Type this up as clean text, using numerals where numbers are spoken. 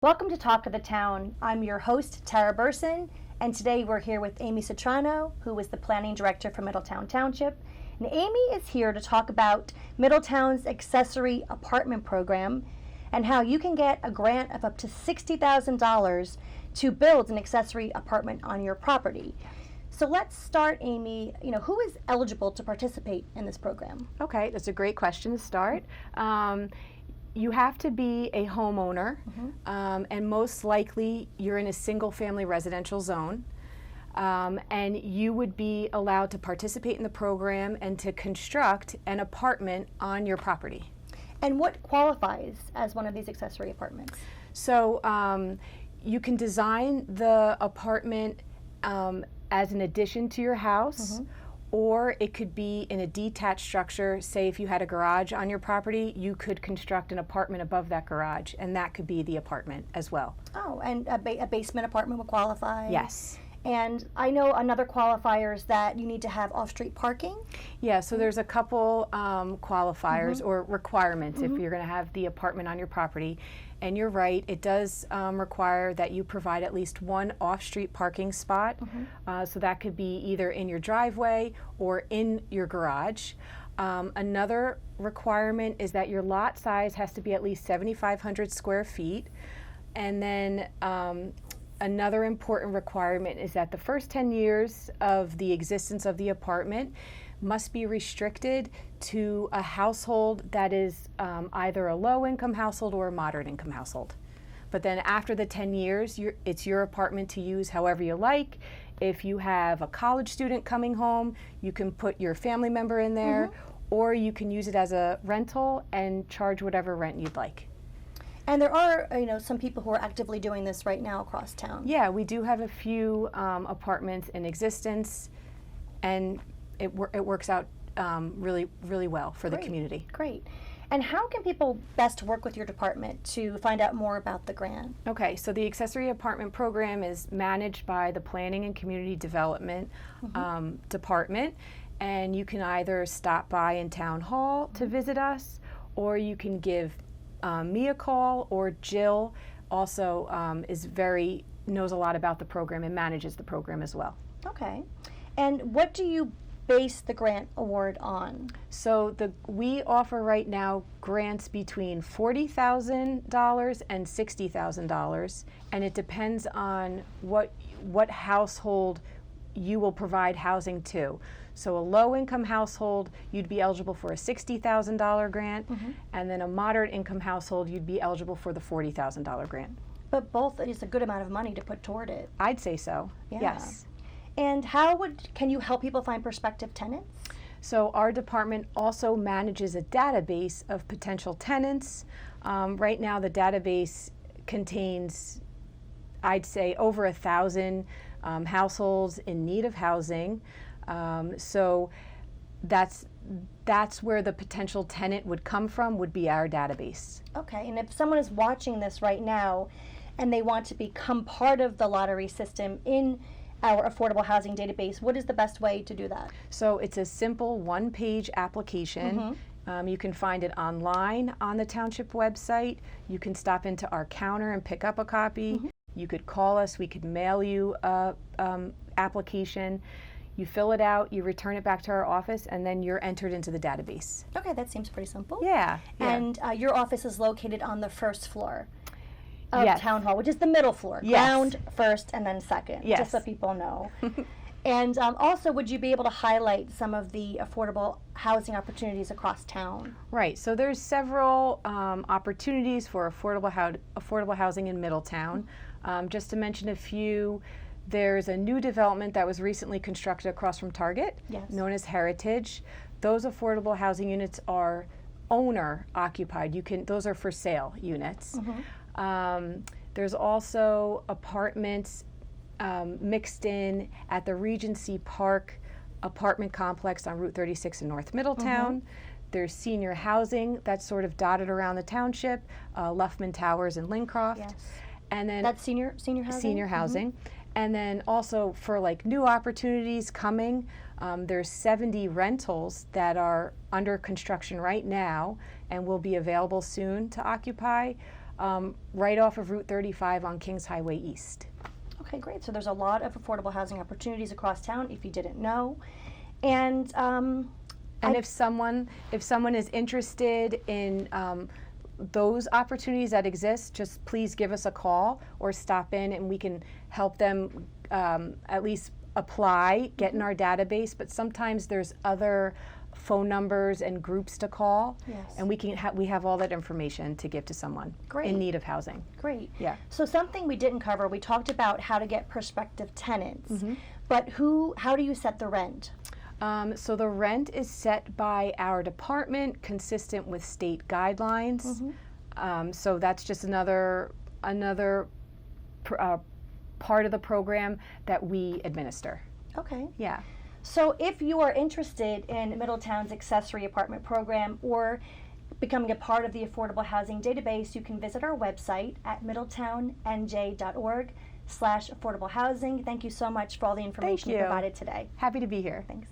Welcome to Talk of the Town. I'm your host, Tara Berson, and today we're here with Amy Citrano, who is the Planning Director for Middletown Township. And Amy is here to talk about Middletown's Accessory Apartment Program and how you can get a grant of up to $60,000 to build an accessory apartment on your property. So let's start, Amy. Who is eligible to participate in this program? Okay, that's a great question to start. You have to be a homeowner, and most likely you're in a single-family residential zone, and you would be allowed to participate in the program and to construct an apartment on your property. And what qualifies as one of these accessory apartments? So you can design the apartment as an addition to your house, or it could be in a detached structure. Say if you had a garage on your property, you could construct an apartment above that garage, and that could be the apartment as well. Oh, and a basement apartment would qualify? Yes. And I know another qualifier is that you need to have off-street parking? Yeah, so there's a couple qualifiers or requirements if you're going to have the apartment on your property. And you're right, it does require that you provide at least one off-street parking spot. So that could be either in your driveway or in your garage. Another requirement is that your lot size has to be at least 7,500 square feet. And then another important requirement is that the first 10 years of the existence of the apartment must be restricted to a household that is either a low-income household or a moderate-income household. But then after the 10 years, it's your apartment to use however you like. If you have a college student coming home, you can put your family member in there, or you can use it as a rental and charge whatever rent you'd like. And there are, some people who are actively doing this right now across town. Yeah, we do have a few apartments in existence, and it works out really, really well for the community. Great. And how can people best work with your department to find out more about the grant? Okay, so the Accessory Apartment Program is managed by the Planning and Community Development Department, and you can either stop by in Town Hall to visit us, or you can give me a call, or Jill also knows a lot about the program and manages the program as well. Okay. And what do you base the grant award on? So we offer right now grants between $40,000 and $60,000, and it depends on what household you will provide housing to. So a low-income household, you'd be eligible for a $60,000 grant, and then a moderate-income household, you'd be eligible for the $40,000 grant. But both is a good amount of money to put toward it. I'd say so, Yeah. yes. And can you help people find prospective tenants? So our department also manages a database of potential tenants. Right now the database contains, I'd say, over 1,000 households in need of housing. So that's where the potential tenant would come from, would be our database. Okay, and if someone is watching this right now and they want to become part of the lottery system in our affordable housing database, what is the best way to do that? So it's a simple one-page application. You can find it online on the Township website. You can stop into our counter and pick up a copy. You could call us, we could mail you a application. You fill it out, you return it back to our office, and then you're entered into the database. Okay, that seems pretty simple. Yeah. And your office is located on the first floor of Yes. Town Hall, which is the middle floor. Yes. Ground first and then second, Yes. just so people know. And also, would you be able to highlight some of the affordable housing opportunities across town? Right, so there's several opportunities for affordable housing in Middletown. Just to mention a few, there's a new development that was recently constructed across from Target, known as Heritage. Those affordable housing units are owner occupied. Those are for sale units. There's also apartments mixed in at the Regency Park apartment complex on Route 36 in North Middletown. There's senior housing that's sort of dotted around the township, Luffman Towers and Lincroft. And then that's senior housing? Senior housing. And then also for like new opportunities coming, there's 70 rentals that are under construction right now and will be available soon to occupy. right off of Route 35 on Kings Highway East. Okay, great. So there's a lot of affordable housing opportunities across town, if you didn't know. And if someone is interested in those opportunities that exist, just please give us a call or stop in, and we can help them at least apply, get in our database. But sometimes there's other phone numbers and groups to call, and we have all that information to give to someone in need of housing. Great. Yeah. So something we didn't cover, we talked about how to get prospective tenants, but how do you set the rent? So the rent is set by our department, consistent with state guidelines. So that's just another part of the program that we administer. Okay. Yeah. So if you are interested in Middletown's accessory apartment program or becoming a part of the affordable housing database, you can visit our website at middletownnj.org/affordable housing. Thank you so much for all the information you provided today. Happy to be here. Thanks.